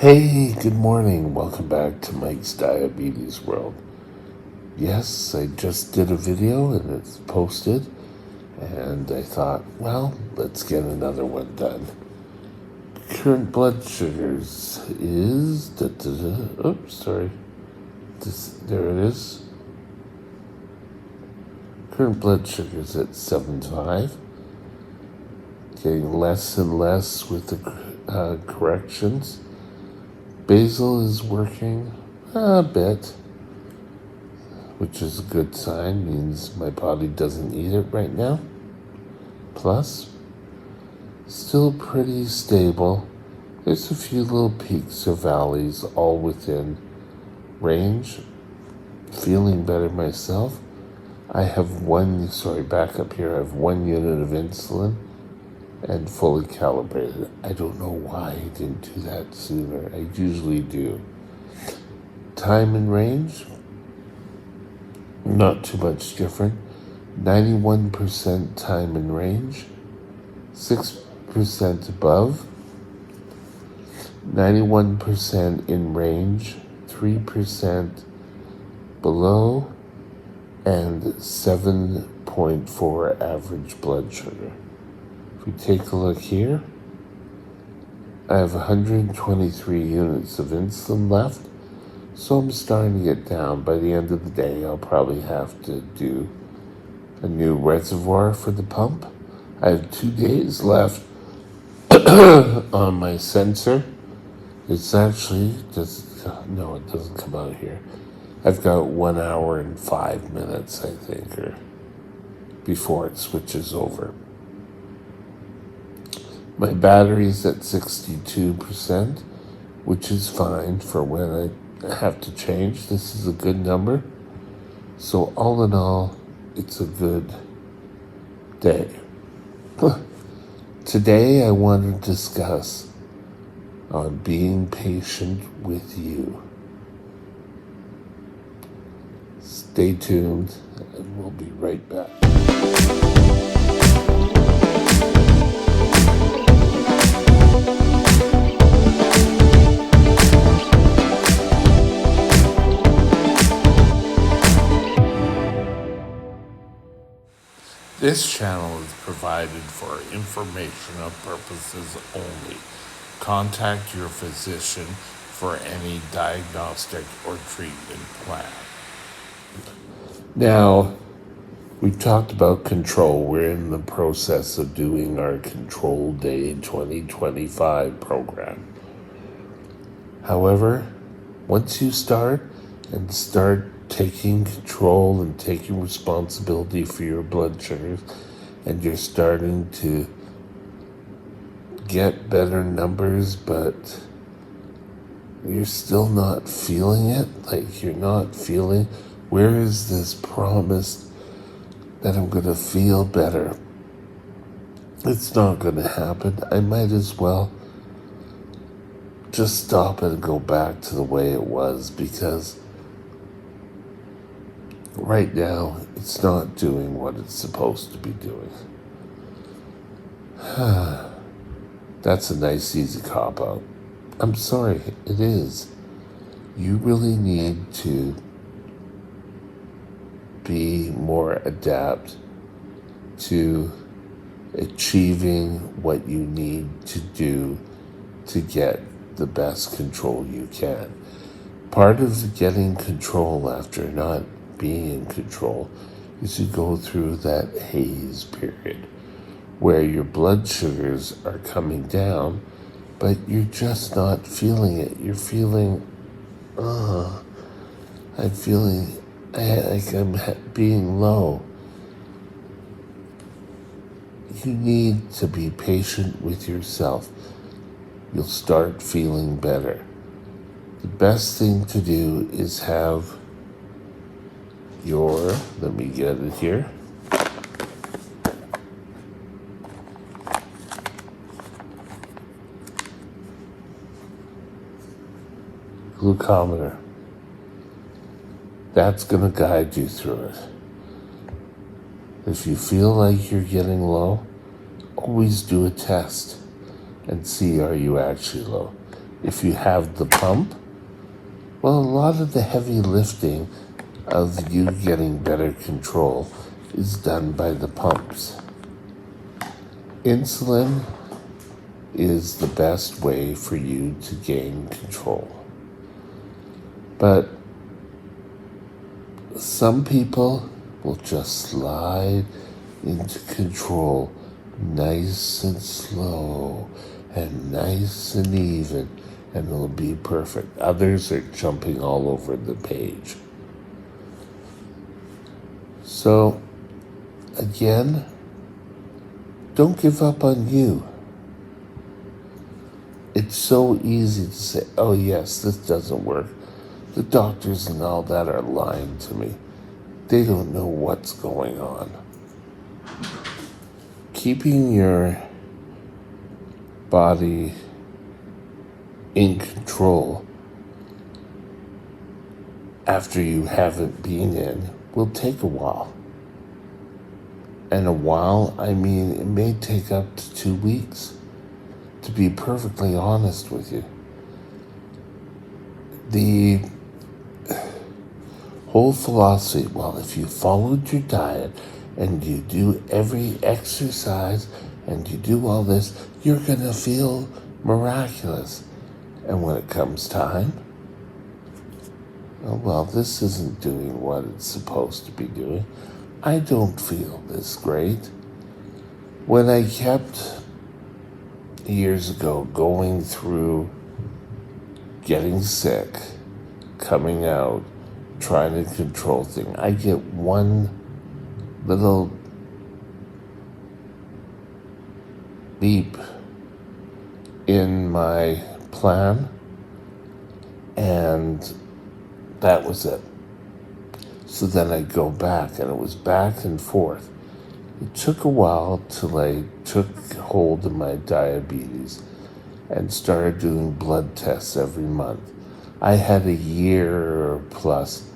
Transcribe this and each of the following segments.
Hey, good morning. Welcome back to Mike's Diabetes World. Yes, I just did a video and it's posted, and I thought, well, let's get another one done. Current blood sugars is. Oops, sorry. There it is. Current blood sugars at 7.5. Getting less and less with the corrections. Basal is working a bit, which is a good sign, means my body doesn't need it right now. Plus, still pretty stable. There's a few little peaks or valleys, all within range. Feeling better myself. I have back up here, I have 1 unit of insulin and fully calibrated. I don't know why I didn't do that sooner. I usually do. Time and range, not too much different. 91% time in range, 6% above, 91% in range, 3% below, and 7.4 average blood sugar. If we take a look here, I have 123 units of insulin left, so I'm starting to get down. By the end of the day, I'll probably have to do a new reservoir for the pump. I have 2 days left on my sensor. It's actually it doesn't come out here. I've got 1 hour and 5 minutes, I think, or before it switches over. My battery's at 62%, which is fine for when I have to change. This is a good number. So all in all, it's a good day. Today I want to discuss on being patient with you. Stay tuned, and we'll be right back. This channel is provided for informational purposes only. Contact your physician for any diagnostic or treatment plan. Now, we've talked about control. We're in the process of doing our Control Day 2025 program. However, once you start taking control and taking responsibility for your blood sugars, and you're starting to get better numbers, but you're still not feeling it, like you're not feeling, where is this promise that I'm going to feel better? It's not going to happen. I might as well just stop it and go back to the way it was, because right now it's not doing what it's supposed to be doing. That's a nice, easy cop-out. I'm sorry, it is. You really need to be more adept to achieving what you need to do to get the best control you can. Part of getting control after not being in control is to go through that haze period where your blood sugars are coming down, but you're just not feeling it. You're feeling, I'm feeling like I'm being low. You need to be patient with yourself. You'll start feeling better. The best thing to do is have let me get it here. Glucometer. That's going to guide you through it. If you feel like you're getting low, always do a test and see, are you actually low? If you have the pump, well, a lot of the heavy lifting of you getting better control is done by the pumps. Insulin is the best way for you to gain control. But some people will just slide into control nice and slow and nice and even, and it'll be perfect. Others are jumping all over the page. So, again, don't give up on you. It's so easy to say, oh yes, this doesn't work. The doctors and all that are lying to me. They don't know what's going on. Keeping your body in control after you haven't been in will take a while. And a while, I mean, it may take up to 2 weeks, to be perfectly honest with you. The whole philosophy, well, if you followed your diet and you do every exercise and you do all this, you're going to feel miraculous. And when it comes time, oh, well, this isn't doing what it's supposed to be doing. I don't feel this great. When I kept, years ago, going through getting sick, coming out, trying to control things, I get one little beep in my plan, and that was it. So then I go back, and it was back and forth. It took a while till I took hold of my diabetes and started doing blood tests every month. I had a year plus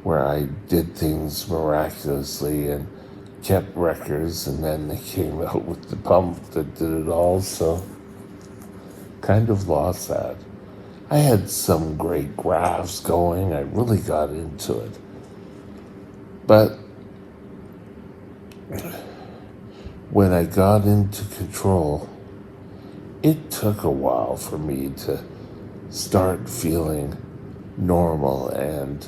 where I did things miraculously and kept records, and then they came out with the pump that did it all, so kind of lost that. I had some great graphs going. I really got into it. But when I got into control, it took a while for me to start feeling normal and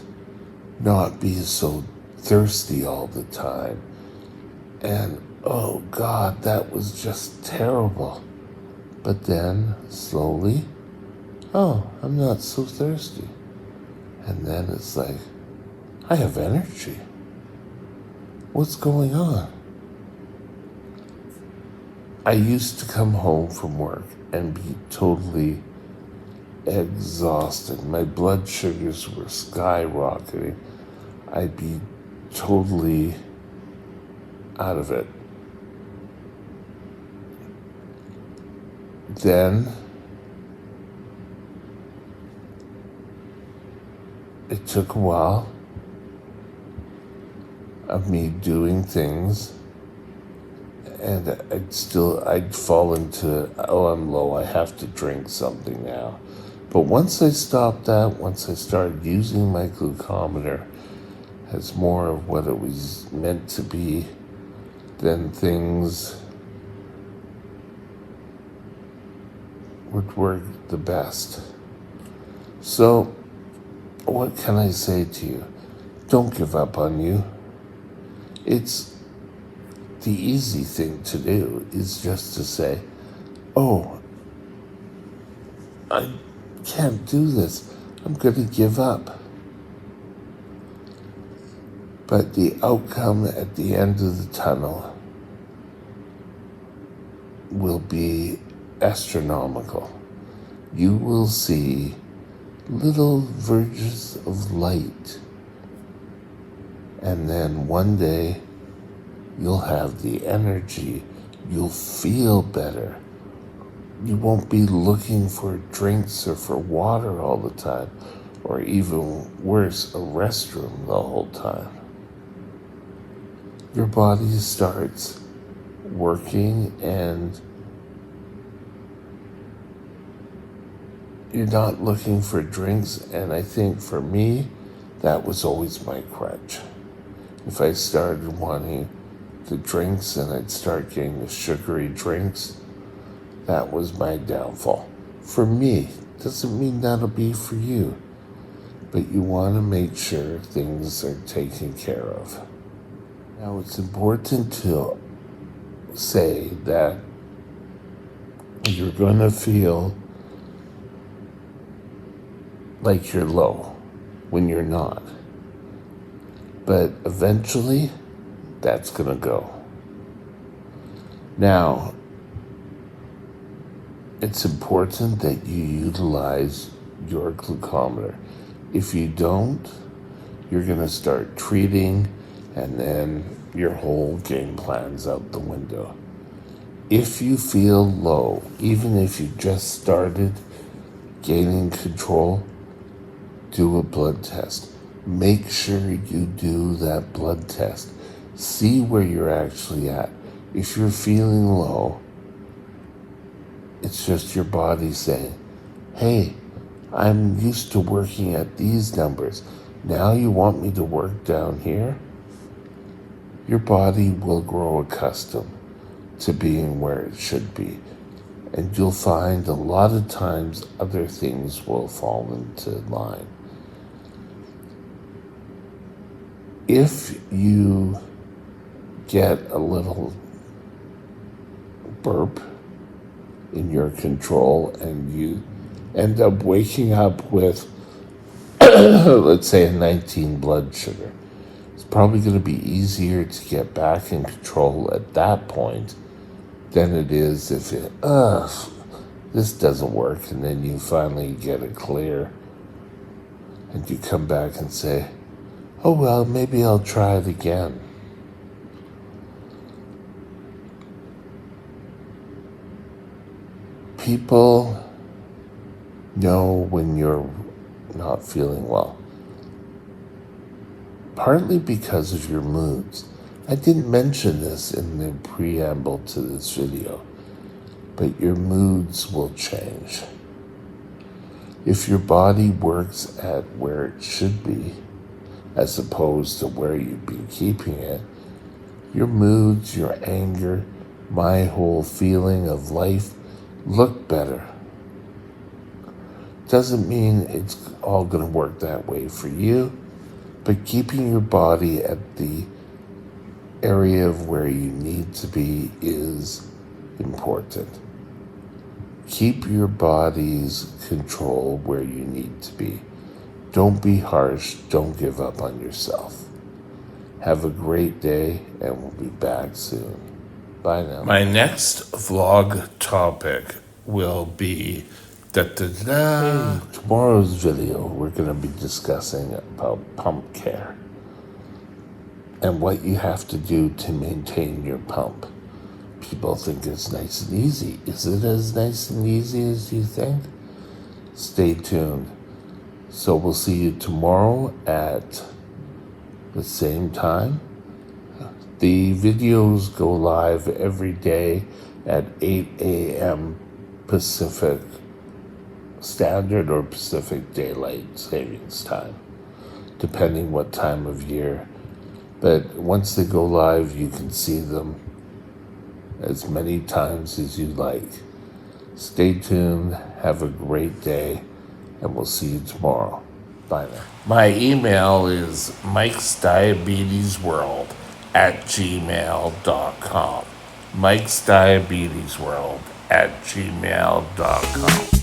not be so thirsty all the time. And oh God, that was just terrible. But then slowly, oh, I'm not so thirsty. And then it's like, I have energy. What's going on? I used to come home from work and be totally exhausted. My blood sugars were skyrocketing. I'd be totally out of it. Then it took a while of me doing things, and I'd fall into, oh, I'm low, I have to drink something now. But once I stopped that, once I started using my glucometer as more of what it was meant to be, then things would work the best. So, what can I say to you? Don't give up on you. It's the easy thing to do is just to say, oh, I can't do this. I'm going to give up. But the outcome at the end of the tunnel will be astronomical. You will see little verges of light. And then one day, you'll have the energy. You'll feel better. You won't be looking for drinks or for water all the time, or even worse, a restroom the whole time. Your body starts working and you're not looking for drinks. And I think for me, that was always my crutch. If I started wanting the drinks and I'd start getting the sugary drinks, that was my downfall. For me, doesn't mean that'll be for you, but you want to make sure things are taken care of. Now, it's important to say that you're going to feel like you're low when you're not. But eventually, that's going to go. Now, it's important that you utilize your glucometer. If you don't, you're going to start treating, and then your whole game plan's out the window. If you feel low, even if you just started gaining control, do a blood test. Make sure you do that blood test. See where you're actually at. If you're feeling low, it's just your body saying, hey, I'm used to working at these numbers. Now you want me to work down here? Your body will grow accustomed to being where it should be. And you'll find a lot of times other things will fall into line. If you get a little burp in your control and you end up waking up with, let's say, a 19 blood sugar, it's probably going to be easier to get back in control at that point than it is if this doesn't work, and then you finally get it clear and you come back and say, oh well, maybe I'll try it again. People know when you're not feeling well, partly because of your moods. I didn't mention this in the preamble to this video, but your moods will change. If your body works at where it should be, as opposed to where you'd be keeping it, your moods, your anger, my whole feeling of life look better. Doesn't mean it's all going to work that way for you, but keeping your body at the area of where you need to be is important. Keep your body's control where you need to be. Don't be harsh. Don't give up on yourself. Have a great day, and we'll be back soon. Bye now. My next vlog topic will be Hey, tomorrow's video, we're going to be discussing about pump care and what you have to do to maintain your pump. People think it's nice and easy. Is it as nice and easy as you think? Stay tuned. So we'll see you tomorrow at the same time. The videos go live every day at 8 a.m. Pacific Standard or Pacific Daylight Savings Time, depending what time of year. But once they go live, you can see them as many times as you like. Stay tuned. Have a great day, and we'll see you tomorrow. Bye now. My email is mikesdiabetesworld@gmail.com. mikesdiabetesworld@gmail.com.